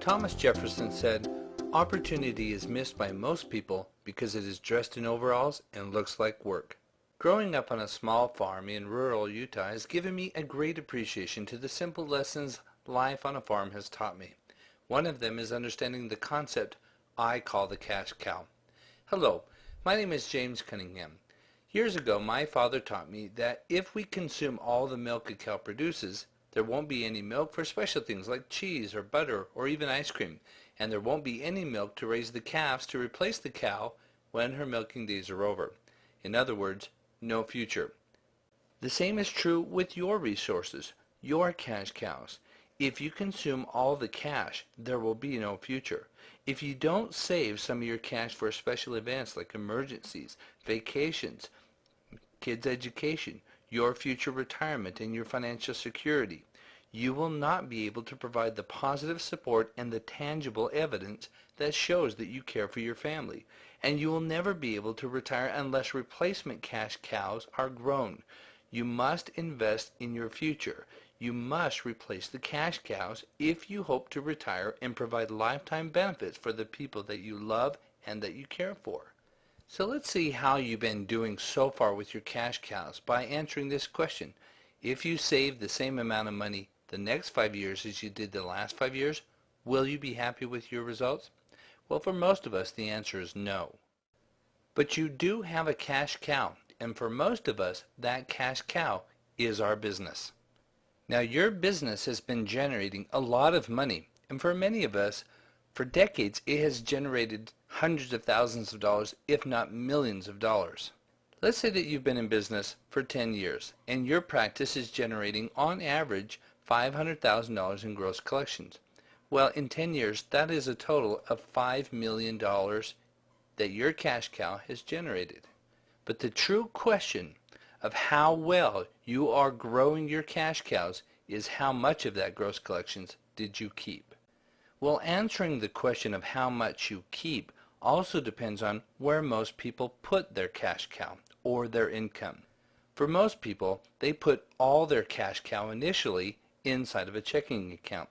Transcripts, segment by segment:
Thomas Jefferson said, "Opportunity is missed by most people because it is dressed in overalls and looks like work." Growing up on a small farm in rural Utah has given me a great appreciation to the simple lessons life on a farm has taught me. One of them is understanding the concept I call the cash cow. Hello, my name is James Cunningham. Years ago, my father taught me that if we consume all the milk a cow produces, there won't be any milk for special things like cheese or butter or even ice cream, and there won't be any milk to raise the calves to replace the cow when her milking days are over. In other words, no future. The same is true with your resources, your cash cows. If you consume all the cash, there will be no future. If you don't save some of your cash for special events like emergencies, vacations, kids' education, your future retirement, and your financial security, you will not be able to provide the positive support and the tangible evidence that shows that you care for your family. And you will never be able to retire unless replacement cash cows are grown. You must invest in your future. You must replace the cash cows if you hope to retire and provide lifetime benefits for the people that you love and that you care for. So let's see how you've been doing so far with your cash cows by answering this question. If you save the same amount of money the next 5 years as you did the last 5 years, will you be happy with your results? Well, for most of us, the answer is no. But you do have a cash cow, and for most of us, that cash cow is our business. Now, your business has been generating a lot of money, and for many of us, for decades, it has generated hundreds of thousands of dollars, if not millions of dollars. Let's say that you've been in business for 10 years, and your practice is generating, on average, $500,000 in gross collections. Well, in 10 years, that is a total of $5 million that your cash cow has generated. But the true question of how well you are growing your cash cows is how much of that gross collections did you keep? Well, answering the question of how much you keep also depends on where most people put their cash cow or their income. For most people, they put all their cash cow initially inside of a checking account.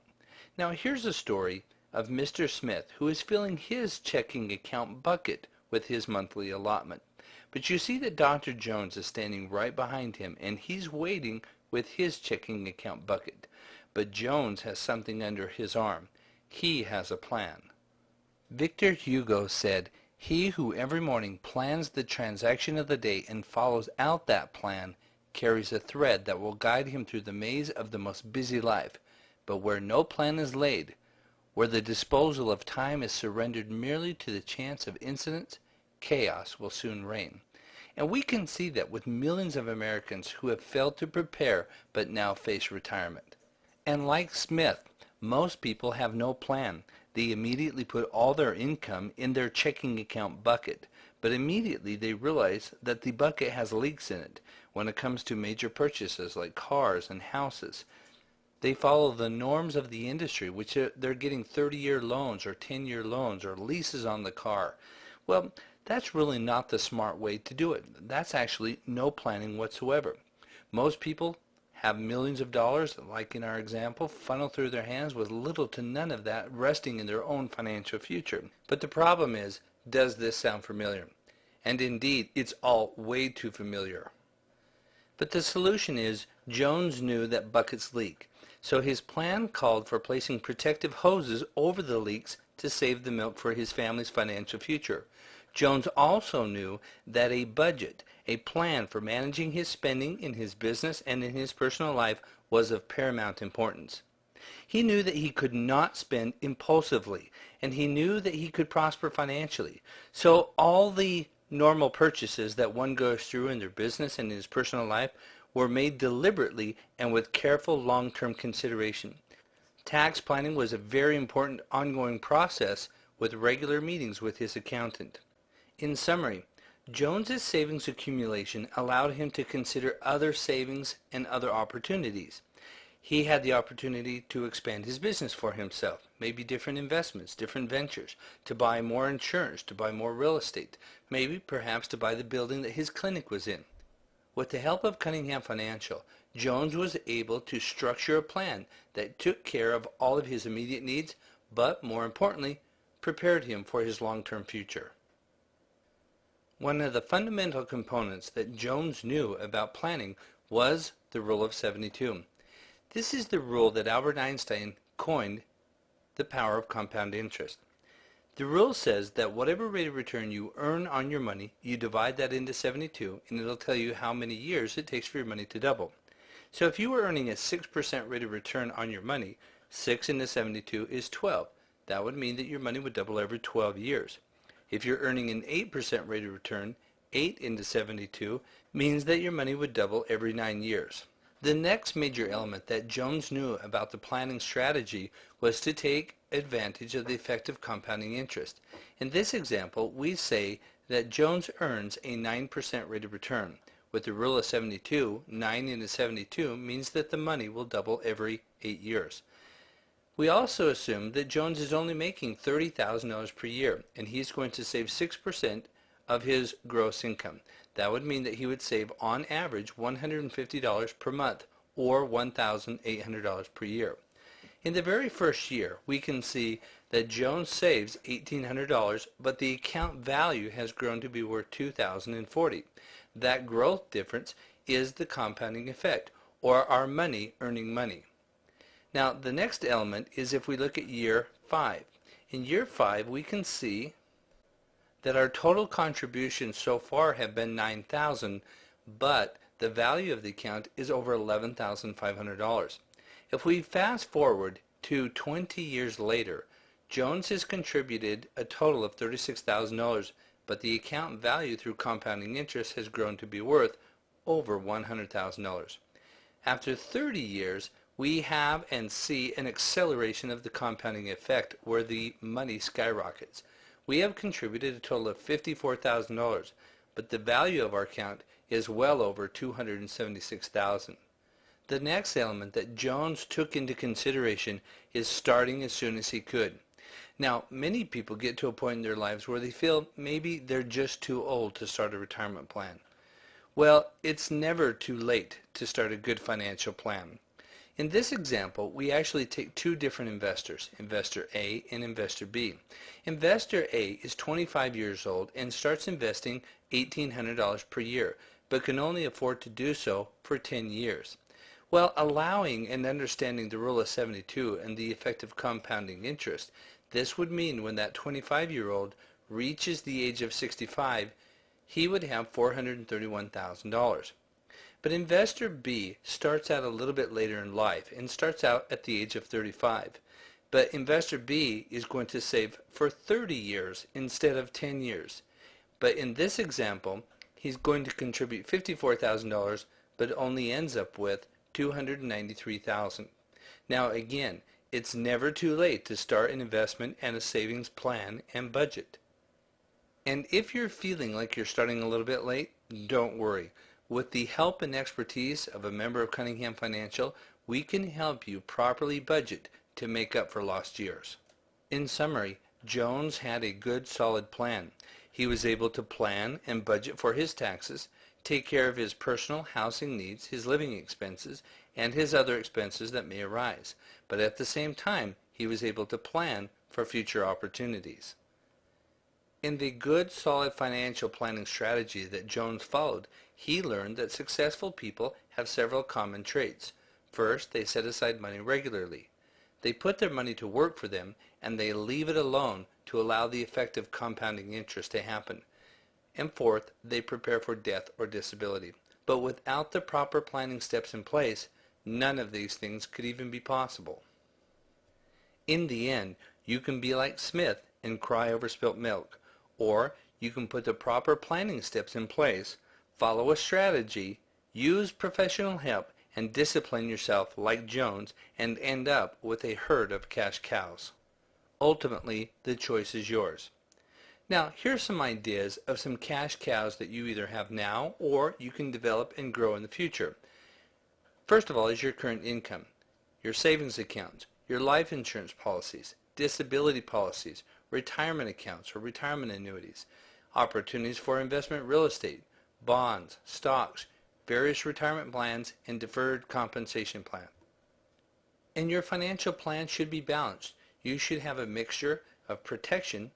Now here's a story of Mr. Smith, who is filling his checking account bucket with his monthly allotment. But you see that Dr. Jones is standing right behind him, and he's waiting with his checking account bucket. But Jones has something under his arm. He has a plan. Victor Hugo said, "He who every morning plans the transaction of the day and follows out that plan carries a thread that will guide him through the maze of the most busy life. But where no plan is laid, where the disposal of time is surrendered merely to the chance of incidents, chaos will soon reign." And we can see that with millions of Americans who have failed to prepare but now face retirement. And like Smith, most people have no plan. They immediately put all their income in their checking account bucket, but immediately they realize that the bucket has leaks in it when it comes to major purchases like cars and houses. They follow the norms of the industry, which they're getting 30-year loans or 10-year loans or leases on the car. Well, that's really not the smart way to do it. That's actually no planning whatsoever. Most people have millions of dollars, like in our example, funnel through their hands with little to none of that resting in their own financial future. But the problem is, does this sound familiar? And indeed, it's all way too familiar. But the solution is, Jones knew that buckets leak, so his plan called for placing protective hoses over the leaks to save the milk for his family's financial future. Jones also knew that a budget, a plan for managing his spending in his business and in his personal life, was of paramount importance. He knew that he could not spend impulsively, and he knew that he could prosper financially. So all the normal purchases that one goes through in their business and in his personal life were made deliberately and with careful long-term consideration. Tax planning was a very important ongoing process with regular meetings with his accountant. In summary, Jones's savings accumulation allowed him to consider other savings and other opportunities. He had the opportunity to expand his business for himself, maybe different investments, different ventures, to buy more insurance, to buy more real estate, maybe perhaps to buy the building that his clinic was in. With the help of Cunningham Financial, Jones was able to structure a plan that took care of all of his immediate needs, but more importantly, prepared him for his long-term future. One of the fundamental components that Jones knew about planning was the Rule of 72. This is the rule that Albert Einstein coined the power of compound interest. The rule says that whatever rate of return you earn on your money, you divide that into 72, and it'll tell you how many years it takes for your money to double. So if you were earning a 6% rate of return on your money, 6 into 72 is 12. That would mean that your money would double every 12 years. If you're earning an 8% rate of return, 8 into 72 means that your money would double every 9 years. The next major element that Jones knew about the planning strategy was to take advantage of the effect of compounding interest. In this example, we say that Jones earns a 9% rate of return. With the rule of 72, 9 into 72 means that the money will double every 8 years. We also assume that Jones is only making $30,000 per year, and he's going to save 6% of his gross income. That would mean that he would save on average $150 per month, or $1,800 per year. In the very first year, we can see that Jones saves $1,800, but the account value has grown to be worth $2,040. That growth difference is the compounding effect, or our money earning money. Now, the next element is if we look at year 5. In year 5, we can see that our total contributions so far have been $9,000, but the value of the account is over $11,500. If we fast forward to 20 years later, Jones has contributed a total of $36,000, but the account value through compounding interest has grown to be worth over $100,000. After 30 years, we have and see an acceleration of the compounding effect where the money skyrockets. We have contributed a total of $54,000, but the value of our account is well over $276,000. The next element that Jones took into consideration is starting as soon as he could. Now, many people get to a point in their lives where they feel maybe they're just too old to start a retirement plan. Well, it's never too late to start a good financial plan. In this example, we actually take two different investors, Investor A and Investor B. Investor A is 25 years old and starts investing $1,800 per year, but can only afford to do so for 10 years. Well, allowing and understanding the rule of 72 and the effect of compounding interest, this would mean when that 25-year-old reaches the age of 65, he would have $431,000. But Investor B starts out a little bit later in life and starts out at the age of 35. But Investor B is going to save for 30 years instead of 10 years. But in this example, he's going to contribute $54,000 but only ends up with $293,000. Now again, it's never too late to start an investment and a savings plan and budget. And if you're feeling like you're starting a little bit late, don't worry. With the help and expertise of a member of Cunningham Financial, we can help you properly budget to make up for lost years. In summary, Jones had a good, solid plan. He was able to plan and budget for his taxes, take care of his personal housing needs, his living expenses, and his other expenses that may arise. But at the same time, he was able to plan for future opportunities. In the good, solid financial planning strategy that Jones followed, he learned that successful people have several common traits. First, they set aside money regularly. They put their money to work for them, and they leave it alone to allow the effect of compounding interest to happen. And fourth, they prepare for death or disability. But without the proper planning steps in place, none of these things could even be possible. In the end, you can be like Smith and cry over spilt milk, or you can put the proper planning steps in place, follow a strategy, use professional help, and discipline yourself like Jones and end up with a herd of cash cows. Ultimately, the choice is yours. Now, here's some ideas of some cash cows that you either have now or you can develop and grow in the future. First of all is your current income, your savings accounts, your life insurance policies, disability policies, retirement accounts or retirement annuities, opportunities for investment real estate, bonds, stocks, various retirement plans, and deferred compensation plan. And your financial plan should be balanced. You should have a mixture of protection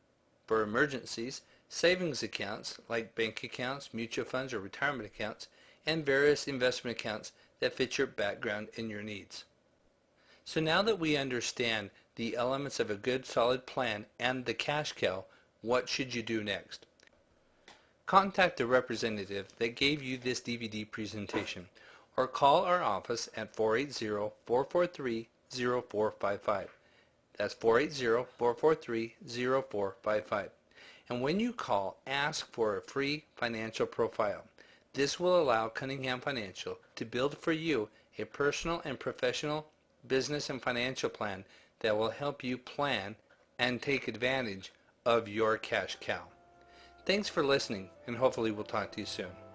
for emergencies, savings accounts like bank accounts, mutual funds, or retirement accounts, and various investment accounts that fit your background and your needs. So now that we understand the elements of a good solid plan and the cash cow, what should you do next? Contact the representative that gave you this DVD presentation or call our office at 480-443-0455. That's 480-443-0455. And when you call, ask for a free financial profile. This will allow Cunningham Financial to build for you a personal and professional business and financial plan that will help you plan and take advantage of your cash cow. Thanks for listening, and hopefully we'll talk to you soon.